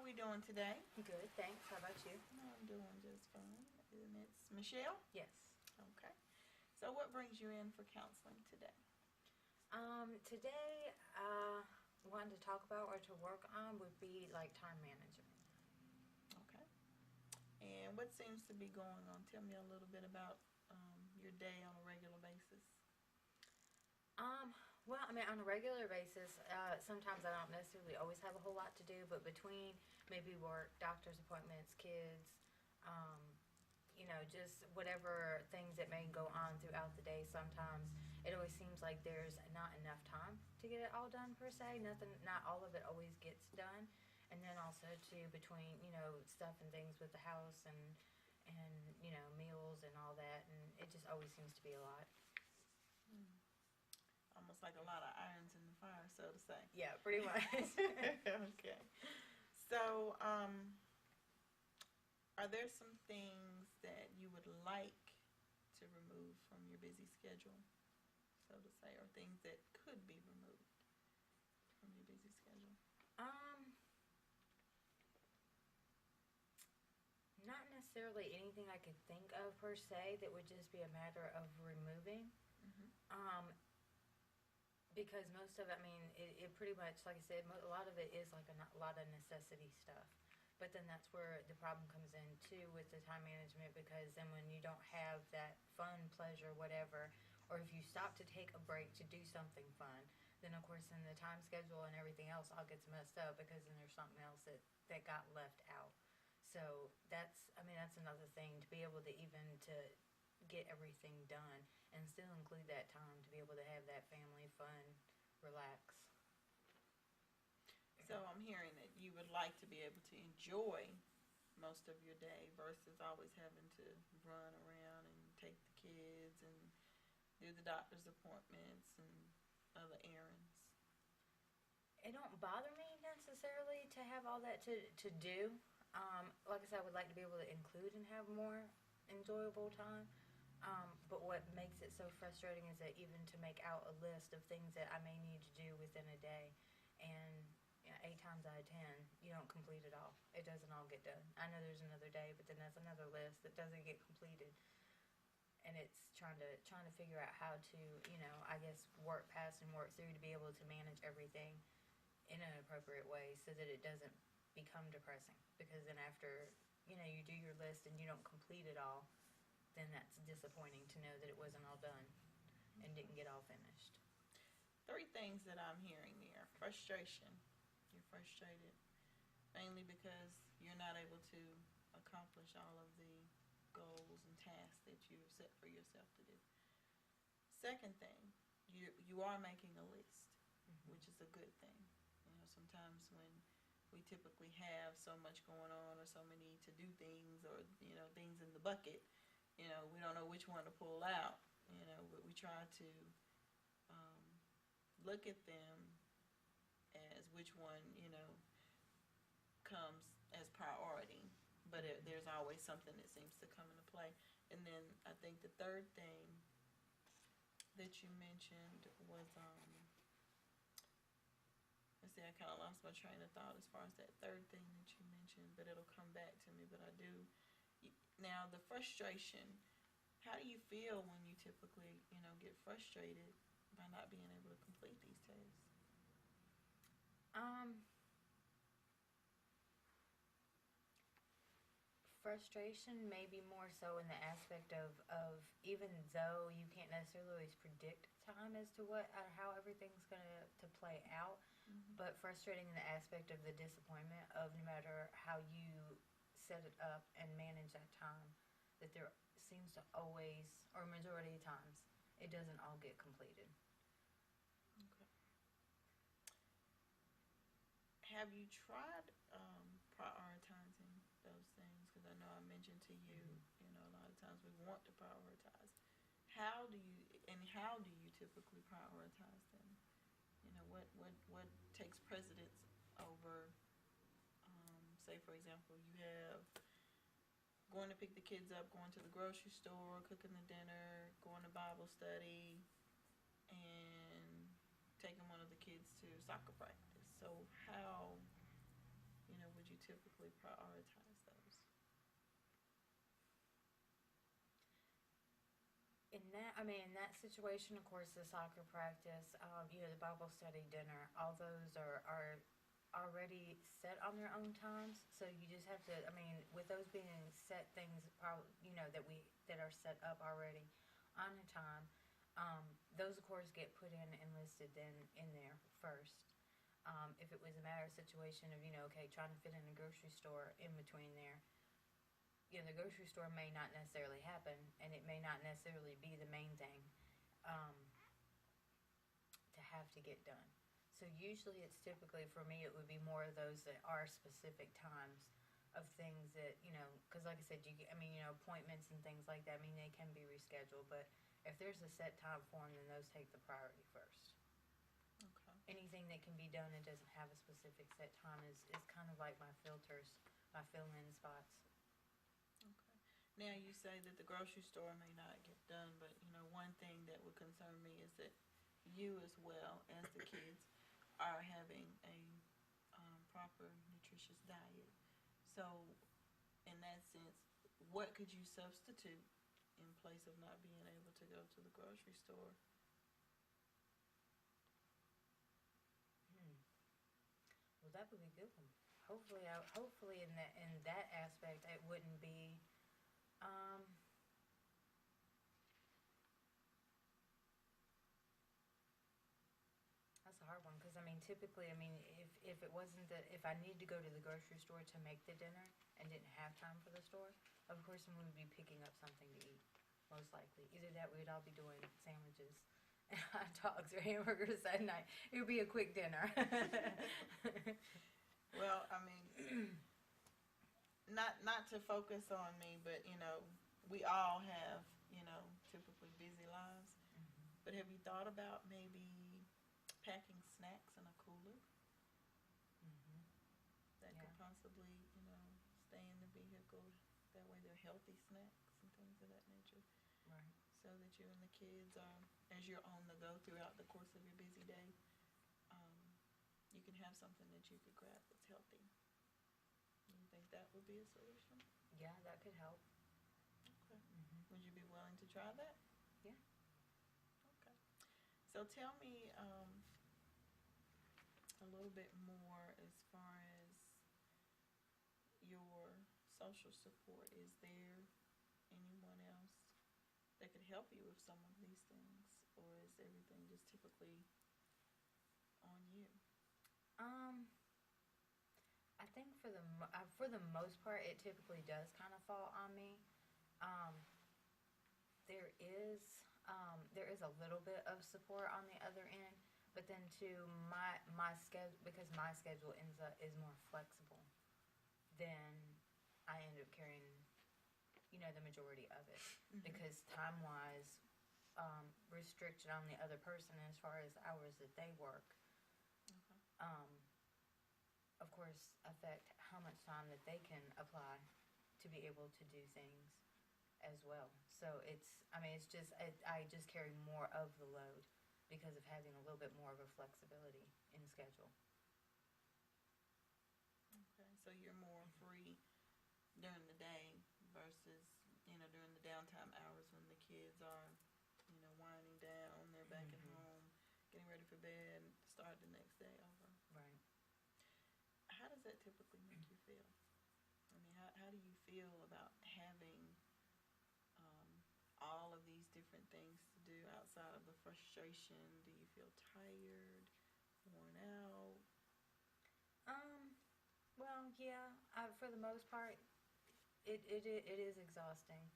we doing today? Good, thanks. How about you? I'm doing just fine. And it's Michelle? Yes. Okay. So what brings you in for counseling today? Today, wanting to talk about or to work on would be like time management. Okay. And what seems to be going on? Tell me a little bit about your day on a regular basis. Well, I mean, on a regular basis, sometimes I don't necessarily always have a whole lot to do, but between maybe work, doctor's appointments, kids, just whatever things that may go on throughout the day, sometimes it always seems like there's not enough time to get it all done per se. Not all of it always gets done. And then also too, between, stuff and things with the house and meals and all that, and it just always seems to be a lot. Almost like a lot of irons in the fire, so to say. Yeah, pretty much. Okay. So, are there some things that you would like to remove from your busy schedule, so to say, or things that could be removed from your busy schedule? Not necessarily anything I could think of per se that would just be a matter of removing. Mm-hmm. Because most of it, I mean, it pretty much, like I said, a lot of it is like a lot of necessity stuff. But then that's where the problem comes in too with the time management, because then when you don't have that fun, pleasure, whatever, or if you stop to take a break to do something fun, then of course in the time schedule and everything else all gets messed up, because then there's something else that got left out. So that's another thing, to be able to even to get everything done and still include that time to be able to have that family fun, relax. So I'm hearing that you would like to be able to enjoy most of your day versus always having to run around and take the kids and do the doctor's appointments and other errands. It don't bother me necessarily to have all that to do. Like I said, I would like to be able to include and have more enjoyable time. But what makes it so frustrating is that even to make out a list of things that I may need to do within a day, and 8 times out of 10, you don't complete it all. It doesn't all get done. I know there's another day, but then that's another list that doesn't get completed. And it's trying to figure out how to, I guess, work past and work through to be able to manage everything in an appropriate way so that it doesn't become depressing. Because then after, you do your list and you don't complete it all, then that's disappointing to know that it wasn't all done and didn't get all finished. 3 things that I'm hearing there. Frustration. You're frustrated mainly because you're not able to accomplish all of the goals and tasks that you've set for yourself to do. Second thing, you are making a list, which is a good thing. Sometimes when we typically have so much going on or so many to do things or things in the bucket, we don't know which one to pull out. But we try to look at them as which one comes as priority, but there's always something that seems to come into play. And then I think the third thing that you mentioned was let's see, I kind of lost my train of thought as far as that third thing that you mentioned, but it'll come back to me. But I do now, the frustration. How do you feel when you typically get frustrated by not being able to complete these tasks? Frustration may be more so in the aspect of even though you can't necessarily always predict time as to how everything's going to play out, but frustrating in the aspect of the disappointment of no matter how you set it up and manage that time, that there seems to always, or majority of times, it doesn't all get completed. Okay. Have you tried prioritizing those things? Because I know I mentioned to you, a lot of times we want to prioritize. How do you typically prioritize them? What takes precedence over, say for example, you have going to pick the kids up, going to the grocery store, cooking the dinner, going to Bible study, and taking one of the kids to soccer practice. So how would you typically prioritize those? In that situation, of course, the soccer practice, the Bible study, dinner, all those are already set on their own times. So you just have to, with those being set things, probably, that are set up already on a time, those of course get put in and listed then in there first. If it was a matter of situation of, trying to fit in a grocery store in between there, the grocery store may not necessarily happen, and it may not necessarily be the main thing to have to get done. So usually it's typically, for me, it would be more of those that are specific times of things that, because like I said, appointments and things like that, they can be rescheduled, but if there's a set time for them, then those take the priority first. Okay. Anything that can be done and doesn't have a specific set time is kind of like my filters, my fill-in spots. Okay. Now you say that the grocery store may not get done, but one thing that would concern me is that you as well as the kids are having a proper nutritious diet. So in that sense, what could you substitute in place of not being able to go to the grocery store? Well, that would be good. Hopefully in that aspect, it wouldn't be. That's a hard one because typically, if it wasn't if I needed to go to the grocery store to make the dinner and didn't have time for the store, of course, we would be picking up something to eat. Most likely, either that we'd all be doing sandwiches and hot dogs or hamburgers that night. It would be a quick dinner. Well, not to focus on me, but we all have typically busy lives. Mm-hmm. But have you thought about maybe packing snacks in a cooler Mm-hmm. that Yeah. could possibly stay in the vehicle? That way, they're healthy snacks and things of that nature. Right. So that you and the kids are, as you're on the go throughout the course of your busy day, you can have something that you could grab that's healthy. Do you think that would be a solution? Yeah, that could help. Okay. Mm-hmm. Would you be willing to try that? Yeah. Okay. So tell me a little bit more as far as your social support. Is there anyone else that could help you with some of these things, or is everything just typically on you? I think for the most part, it typically does kind of fall on me. There is a little bit of support on the other end, but then too my schedule, because my schedule is more flexible, then I end up carrying the majority of it because time wise restricted on the other person as far as hours that they work. Okay. Of course, affect how much time that they can apply to be able to do things as well. So it's just I just carry more of the load because of having a little bit more of a flexibility in schedule. Okay. So you're more free during the day versus during the downtime hours when the kids are winding down, they're back at home, getting ready for bed, start the next day over. Right. How does that typically make you feel? How do you feel about having all of these different things to do outside of the frustration? Do you feel tired, worn out? Well, yeah. For the most part, it is exhausting.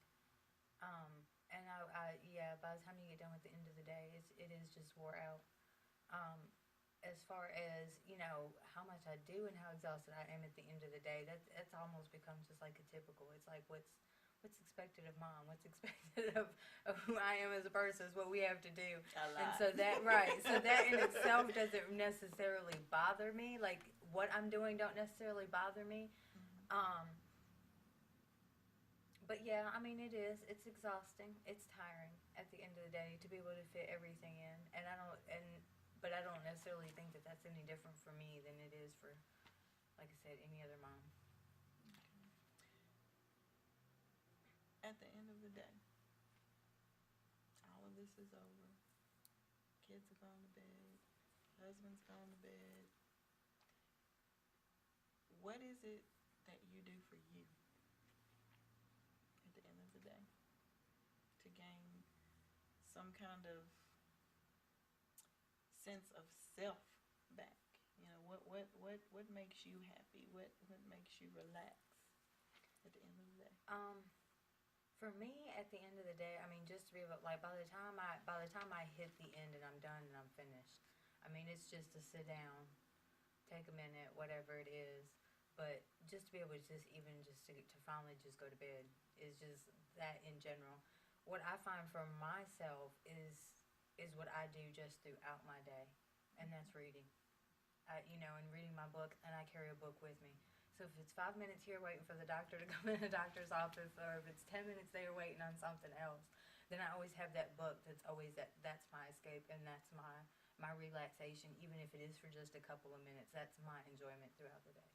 And by the time you get done with the end of the day, it is just wore out. As far as how much I do and how exhausted I am at the end of the day, that's almost becomes just like a typical. It's like what's expected of mom, what's expected of who I am as a person is what we have to do. And so that so that in itself doesn't necessarily bother me. Like what I'm doing don't necessarily bother me. But yeah, it's exhausting. It's tiring at the end of the day to be able to fit everything in, but I don't necessarily think that that's any different for me than it is for like I said, any other mom. Okay. At the end of the day, all of this is over. Kids are gone to bed. Husband's gone to bed. What is it that you do for you at the end of the day to gain some kind of sense of self back? You know, what makes you happy? What makes you relax at the end of the day? For me, at the end of the day, I mean, just to be able, like, by the time I hit the end and I'm done and I'm finished, I mean, it's just to sit down, take a minute, whatever it is, but just to be able to to finally just go to bed is just that in general. What I find for myself is what I do just throughout my day, and that's reading. And reading my book, and I carry a book with me. So if it's 5 minutes here waiting for the doctor to come in the doctor's office, or if it's 10 minutes there waiting on something else, then I always have that book that's always that's my escape, and that's my relaxation, even if it is for just a couple of minutes. That's my enjoyment throughout the day.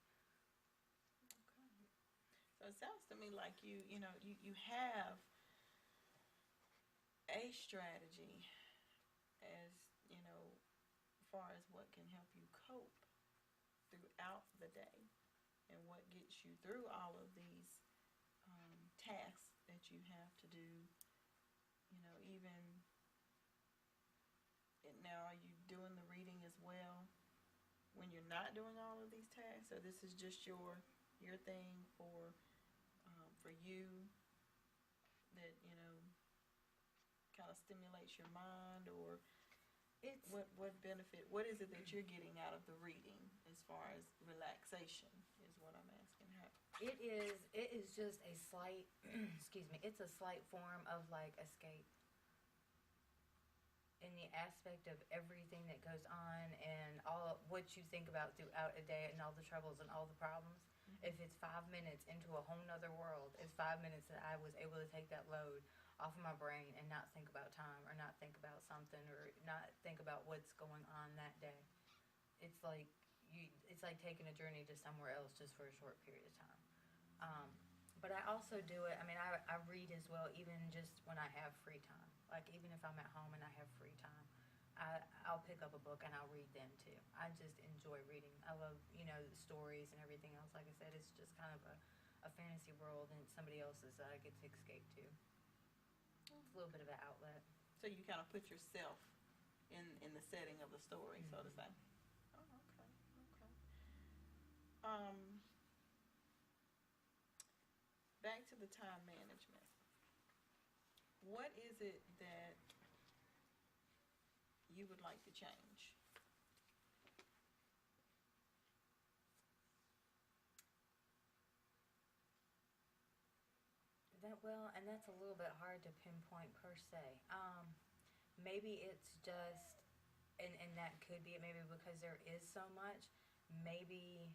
Okay. So it sounds to me like you have a strategy as, far as what can help you cope throughout the day and what gets you through all of these tasks that you have to do. Even now, are you doing the reading as well when you're not doing all of these tasks? So this is just your thing for you that kind of stimulates your mind, or what benefit? What is it that you're getting out of the reading as far as relaxation? Is what I'm asking. It is just a slight, excuse me, it's a slight form of like escape in the aspect of everything that goes on and all what you think about throughout a day and all the troubles and all the problems. Mm-hmm. If it's 5 minutes into a whole nother world, it's 5 minutes that I was able to take that load off of my brain and not think about time or not think about something or not think about what's going on that day. It's like taking a journey to somewhere else just for a short period of time. But I also do it, I mean, I read as well, even just when I have free time. Like, even if I'm at home and I have free time, I'll pick up a book and I'll read them too. I just enjoy reading. I love, the stories and everything else. Like I said, it's just kind of a fantasy world and somebody else's that I get to escape to. It's a little bit of an outlet. So you kind of put yourself in the setting of the story, Mm-hmm. so to say. Oh, okay. Back to the time management. What is it that you would like to change? And that's a little bit hard to pinpoint per se. Maybe it's just, and that could be it. Maybe because there is so much. Maybe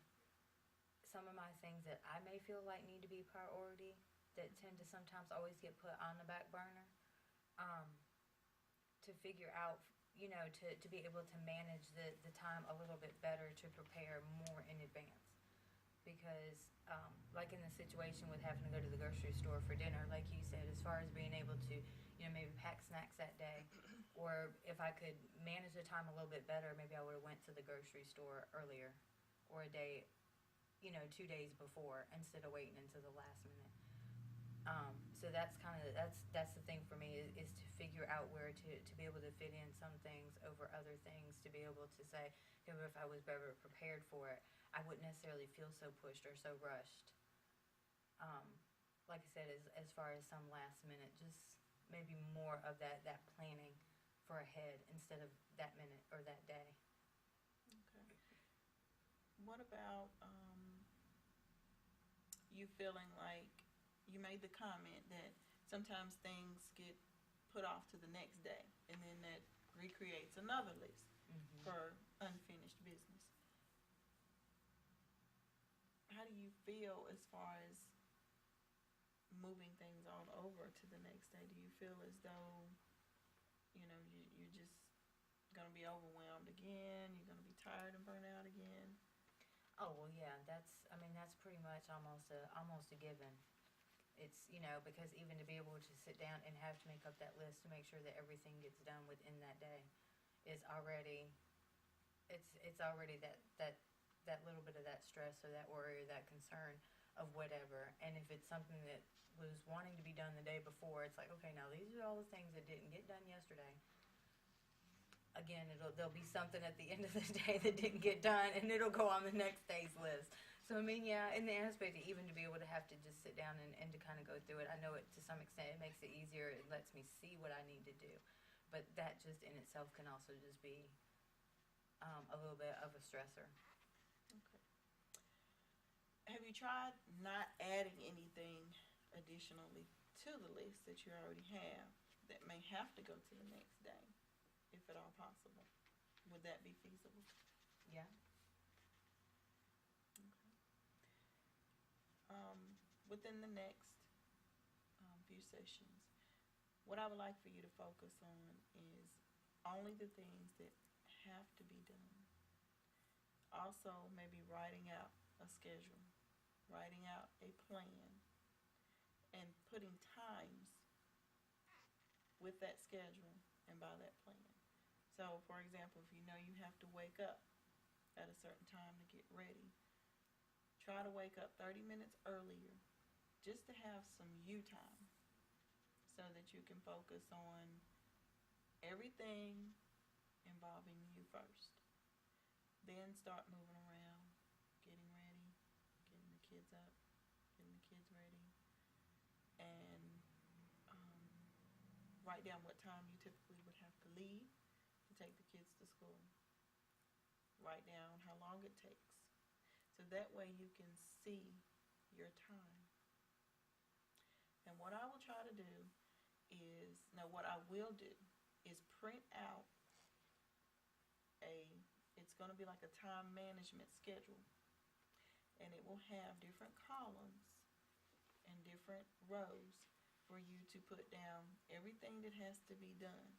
some of my things that I may feel like need to be priority that tend to sometimes always get put on the back burner. To figure out, to be able to manage the time a little bit better to prepare more in advance. Because, like in the situation with having to go to the grocery store for dinner, like you said, as far as being able to, maybe pack snacks that day, or if I could manage the time a little bit better, maybe I would have went to the grocery store earlier, or a day, 2 days before, instead of waiting until the last minute. So that's the thing for me is to figure out where to be able to fit in some things over other things, to be able to say, if I was better prepared for it, I wouldn't necessarily feel so pushed or so rushed. Like I said, as far as some last minute, just maybe more of that planning for ahead instead of that minute or that day. Okay. What about you feeling like you made the comment that sometimes things get put off to the next day, and then that recreates another list for unfinished business. How do you feel as far as moving things on over to the next day? Do you feel as though, you're just going to be overwhelmed again? You're going to be tired and burnt out again? Oh well, yeah. That's pretty much almost a given. It's because even to be able to sit down and have to make up that list to make sure that everything gets done within that day is already it's already that little bit of that stress or that worry or that concern of whatever. And if it's something that was wanting to be done the day before, it's like, okay, now these are all the things that didn't get done yesterday. Again, there'll be something at the end of the day that didn't get done, and it'll go on the next day's list. So yeah, in the aspect of even to be able to have to just sit down and to kind of go through it, I know it to some extent it makes it easier. It lets me see what I need to do, but that just in itself can also just be a little bit of a stressor. Okay. Have you tried not adding anything additionally to the list that you already have that may have to go to the next day, if at all possible? Would that be feasible? Yeah. Okay. Within the next few sessions, what I would like for you to focus on is only the things that have to be done. Also, maybe writing out a schedule, writing out a plan, and putting times with that schedule and by that plan. So, for example, if you know you have to wake up at a certain time to get ready, try to wake up 30 minutes earlier just to have some you time so that you can focus on everything involving you first. Then start moving around, getting ready, getting the kids up, getting the kids ready, and write down what time you typically would have to leave to take the kids to school. Write down how long it takes. So that way you can see your time. And what I will try to do what I will do is print out it's going to be like a time management schedule. And it will have different columns and different rows for you to put down everything that has to be done.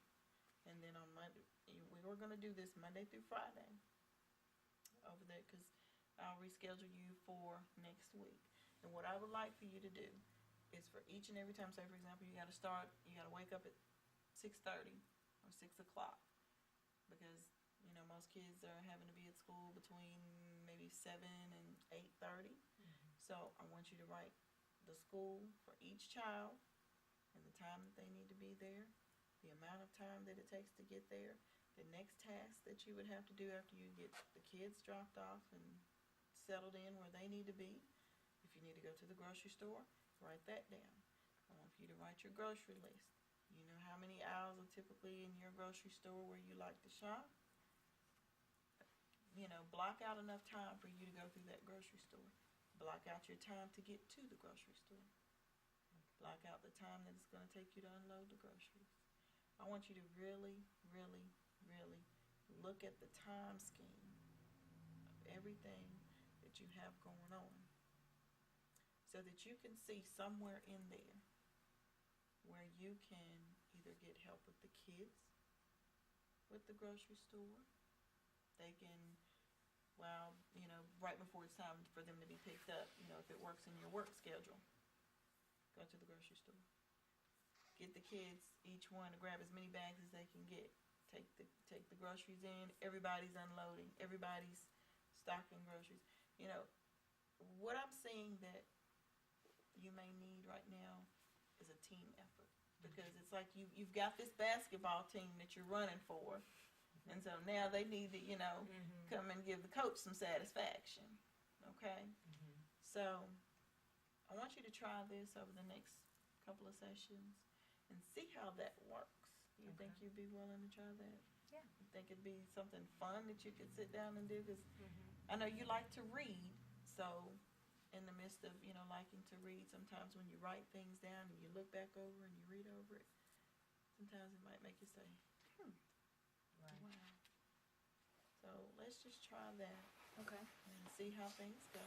And then on Monday, we were going to do this Monday through Friday over there because I'll reschedule you for next week. And what I would like for you to do is for each and every time, say for example, you got to wake up at 6:30 or 6 o'clock because most kids are having to be at school between maybe 7 and 8:30. Mm-hmm. So I want you to write the school for each child and the time that they need to be there, the amount of time that it takes to get there, the next task that you would have to do after you get the kids dropped off and settled in where they need to be. If you need to go to the grocery store, write that down. I want you to write your grocery list. You know how many aisles are typically in your grocery store where you like to shop? Block out enough time for you to go through that grocery store. Block out your time to get to the grocery store. Block out the time that it's going to take you to unload the groceries. I want you to really, really, really look at the time scheme of everything that you have going on so that you can see somewhere in there where you can either get help with the kids with the grocery store. They can, right before it's time for them to be picked up, if it works in your work schedule, go to the grocery store. Get the kids, each one, to grab as many bags as they can get. Take the groceries in. Everybody's unloading. Everybody's stocking groceries. What I'm seeing that you may need right now is a team effort. Because it's like you've got this basketball team that you're running for. And so now they need to, come and give the coach some satisfaction. Okay? Mm-hmm. So I want you to try this over the next couple of sessions and see how that works. You think you'd be willing to try that? Yeah. You think it'd be something fun that you could sit down and do? Because Mm-hmm. I know you like to read, so in the midst of, liking to read, sometimes when you write things down and you look back over and you read over it, sometimes it might make you say, Right. wow. So let's just try that Okay. and see how things go.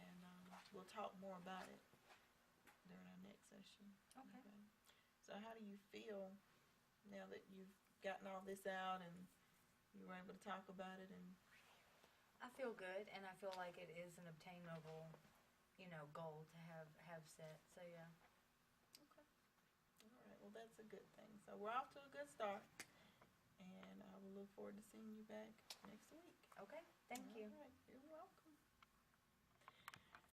And we'll talk more about it during our next session. Okay. So how do you feel now that you've gotten all this out and you were able to talk about it? And I feel good, and I feel like it is an obtainable, goal to have set. So yeah. Okay. All right. Well, that's a good thing. So we're off to a good start, and I will look forward to seeing you back